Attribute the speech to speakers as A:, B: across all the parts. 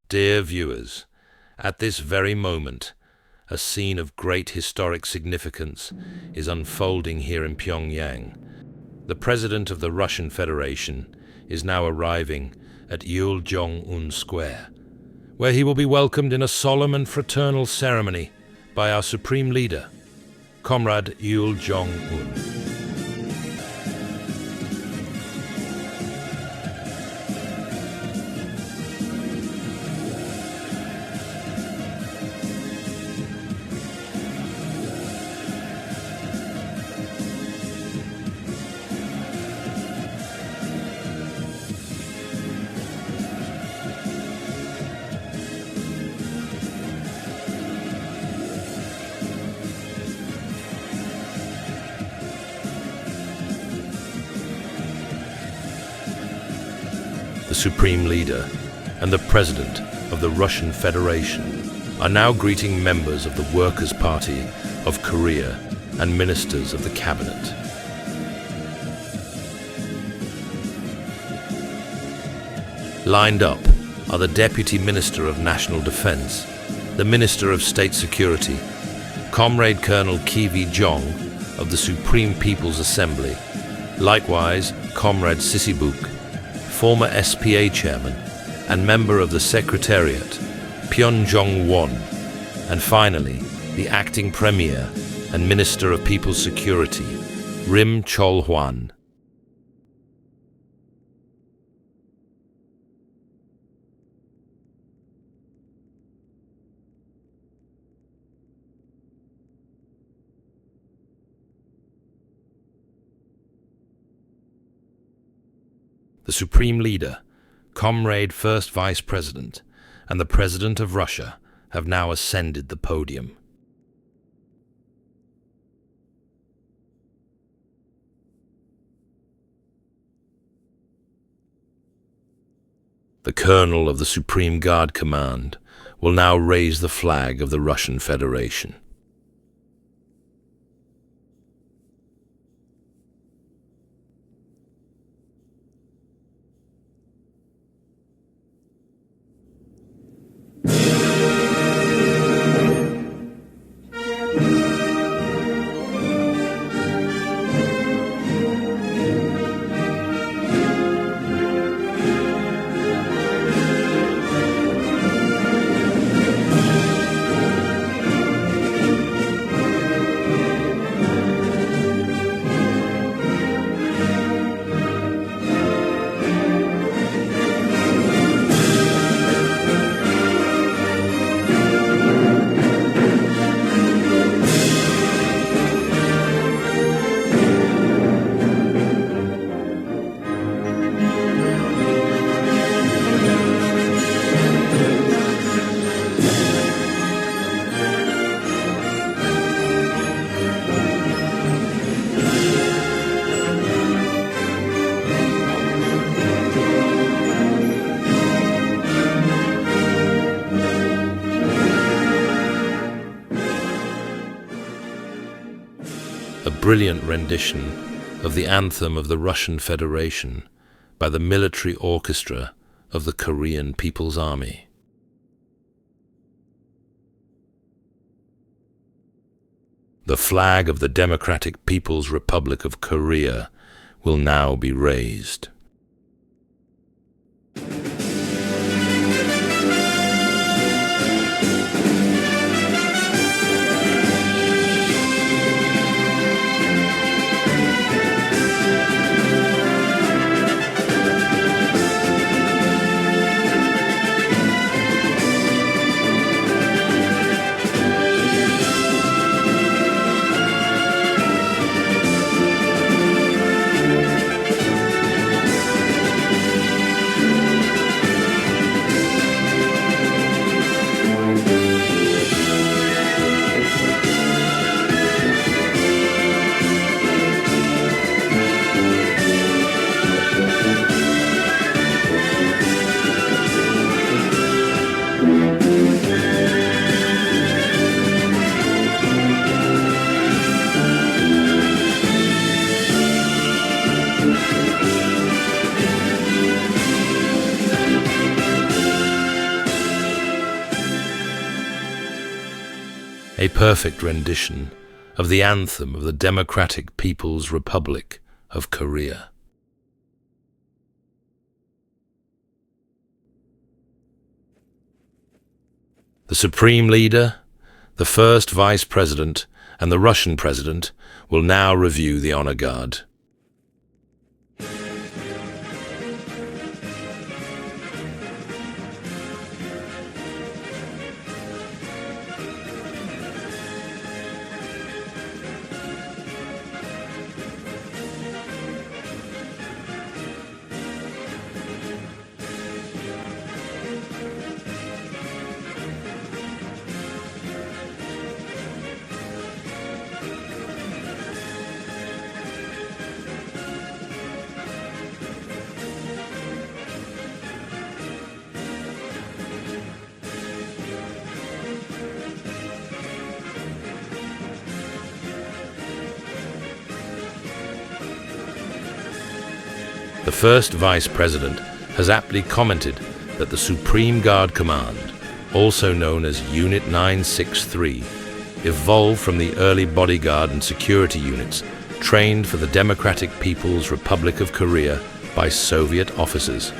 A: Dear viewers, at this very moment, a scene of great historic significance is unfolding here in Pyongyang. The President of the Russian Federation is now arriving at Jong-un Square, where he will be welcomed in a solemn and fraternal ceremony by our Supreme Leader, Comrade Jong-un. The Supreme Leader and the President of the Russian Federation are now greeting members of the Workers' Party of Korea and ministers of the Cabinet. Lined up are the Deputy Minister of National Defense, the Minister of State Security, Comrade Colonel Kivi Jong of the Supreme People's Assembly, likewise Comrade Sisibuk, former SPA chairman and member of the Secretariat, Pyongyang Won, and finally, the acting premier and Minister of People's Security, Rim Chol-hwan. The Supreme Leader, Comrade First Vice President, and the President of Russia have now ascended the podium. The Colonel of the Supreme Guard Command will now raise the flag of the Russian Federation. A brilliant rendition of the anthem of the Russian Federation by the military orchestra of the Korean People's Army. The flag of the Democratic People's Republic of Korea will now be raised. a perfect rendition of the anthem of the Democratic People's Republic of Korea. The Supreme Leader, the First Vice President, and the Russian President will now review the honor guard. The First Vice President has aptly commented that the Supreme Guard Command, also known as Unit 963, evolved from the early bodyguard and security units trained for the Democratic People's Republic of Korea by Soviet officers.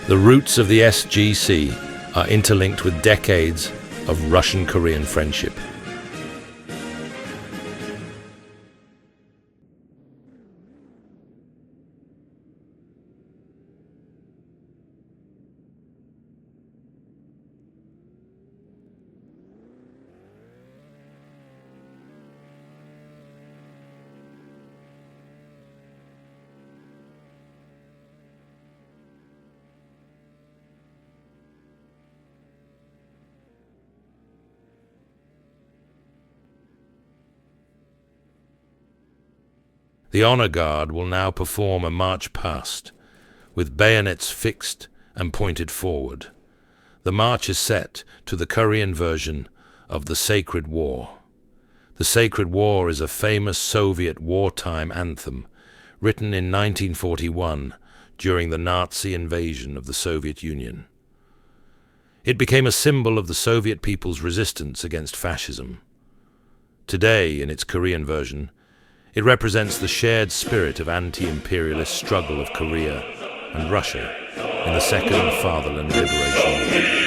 A: The roots of the SGC are interlinked with decades of Russian-Korean friendship. The honor guard will now perform a march past, with bayonets fixed and pointed forward. The march is set to the Korean version of the Sacred War. The Sacred War is a famous Soviet wartime anthem written in 1941 during the Nazi invasion of the Soviet Union. It became a symbol of the Soviet people's resistance against fascism. Today, in its Korean version, it represents the shared spirit of anti-imperialist struggle of Korea and Russia in the Second Fatherland Liberation War.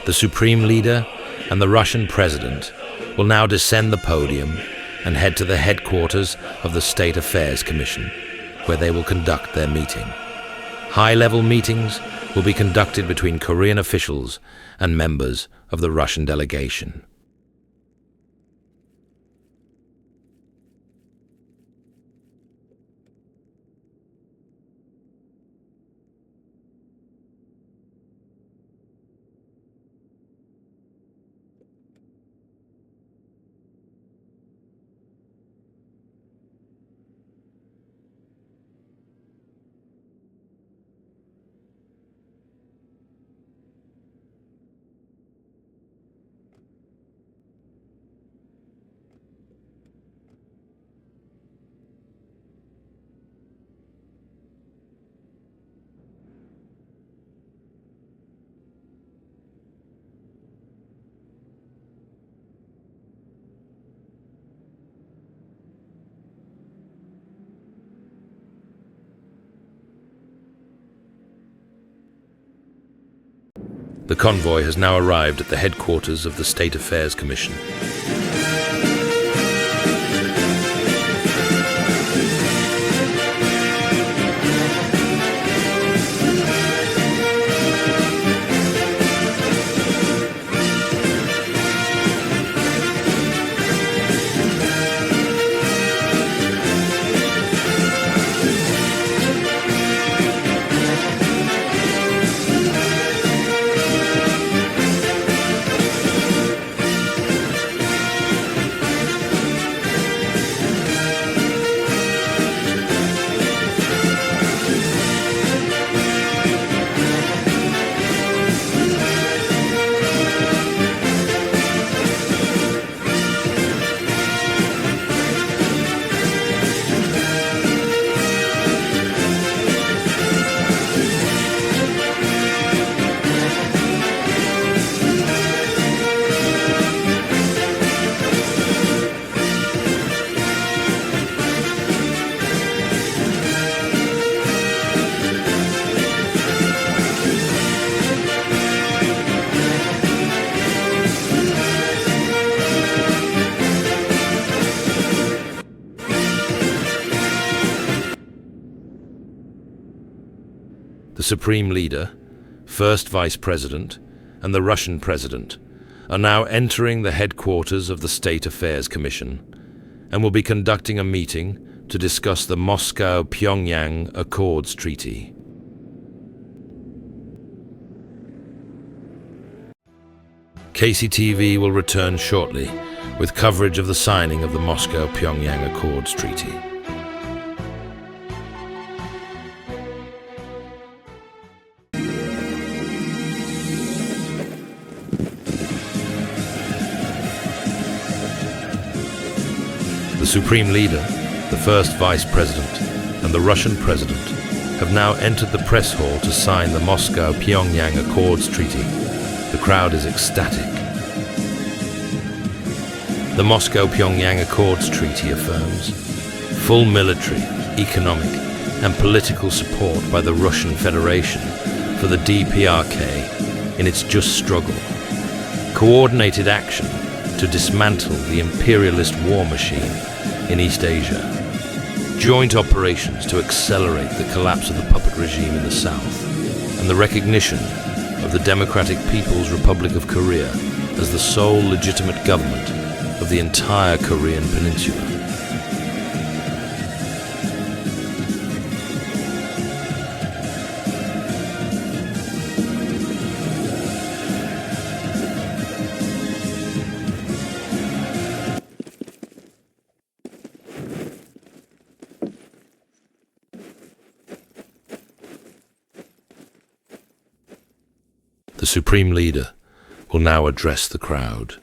A: The Supreme Leader and the Russian President will now descend the podium and head to the headquarters of the State Affairs Commission, where they will conduct their meeting. High-level meetings will be conducted between Korean officials and members of the Russian delegation. The convoy has now arrived at the headquarters of the State Affairs Commission. The Supreme Leader, First Vice President, and the Russian President are now entering the headquarters of the State Affairs Commission and will be conducting a meeting to discuss the Moscow-Pyongyang Accords Treaty. KCTV will return shortly with coverage of the signing of the Moscow-Pyongyang Accords Treaty. The Supreme Leader, the First Vice President, and the Russian President have now entered the press hall to sign the Moscow-Pyongyang Accords Treaty. The crowd is ecstatic. The Moscow-Pyongyang Accords Treaty affirms full military, economic, and political support by the Russian Federation for the DPRK in its just struggle, coordinated action to dismantle the imperialist war machine in East Asia, joint operations to accelerate the collapse of the puppet regime in the south, and the recognition of the Democratic People's Republic of Korea as the sole legitimate government of the entire Korean peninsula. The Supreme Leader will now address the crowd.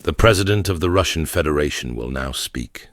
A: The President of the Russian Federation will now speak.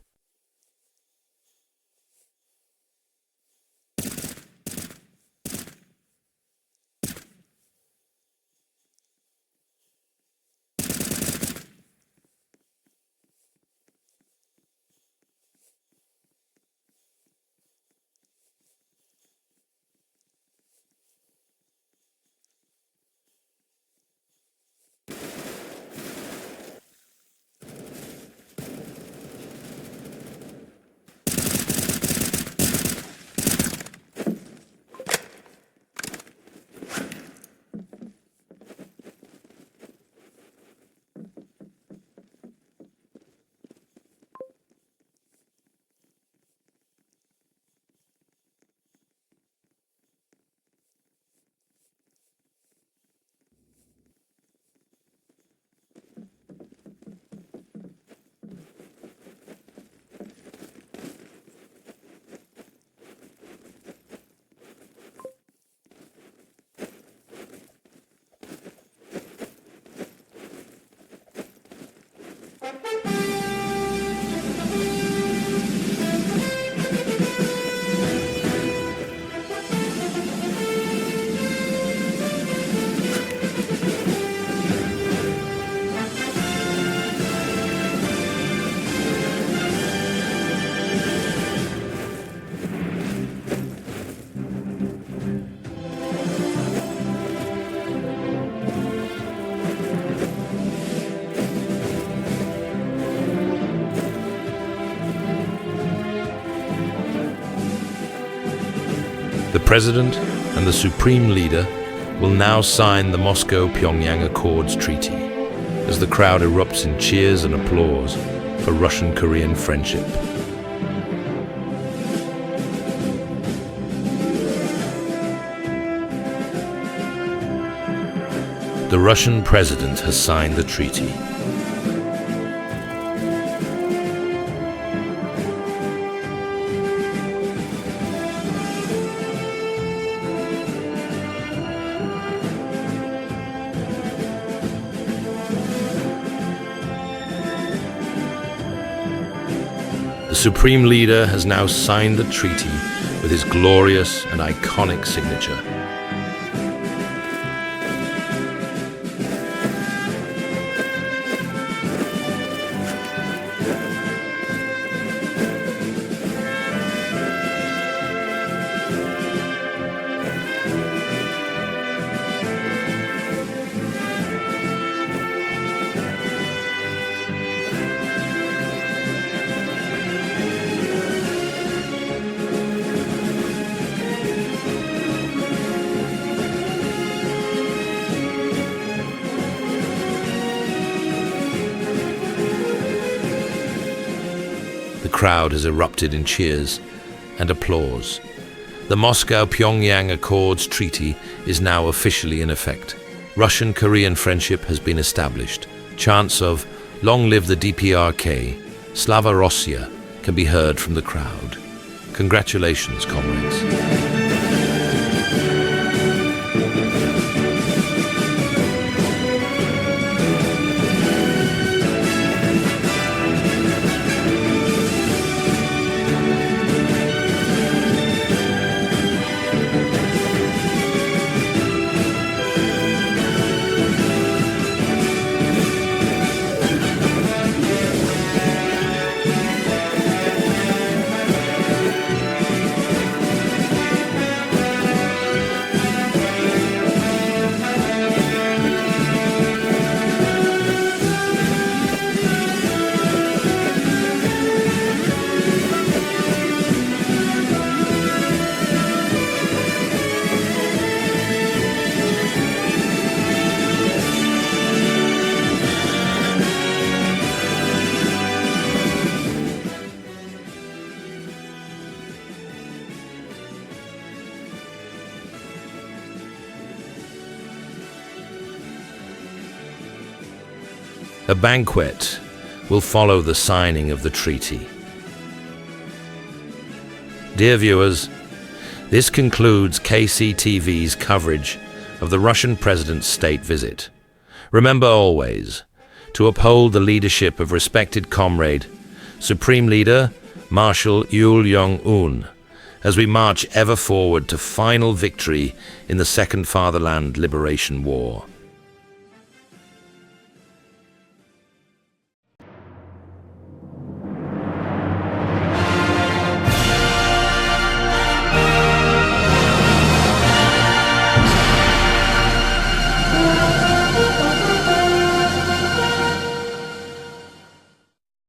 A: The President and the Supreme Leader will now sign the Moscow-Pyongyang Accords Treaty as the crowd erupts in cheers and applause for Russian-Korean friendship. The Russian President has signed the treaty. The Supreme Leader has now signed the treaty with his glorious and iconic signature. The crowd has erupted in cheers and applause. The Moscow-Pyongyang Accords Treaty is now officially in effect. Russian-Korean friendship has been established. Chants of "Long live the DPRK, Slava Rossiya" can be heard from the crowd. Congratulations, comrades. A banquet will follow the signing of the treaty. Dear viewers, this concludes KCTV's coverage of the Russian President's state visit. Remember always, to uphold the leadership of respected comrade, Supreme Leader Marshal Yul Yong-un, as we march ever forward to final victory in the Second Fatherland Liberation War.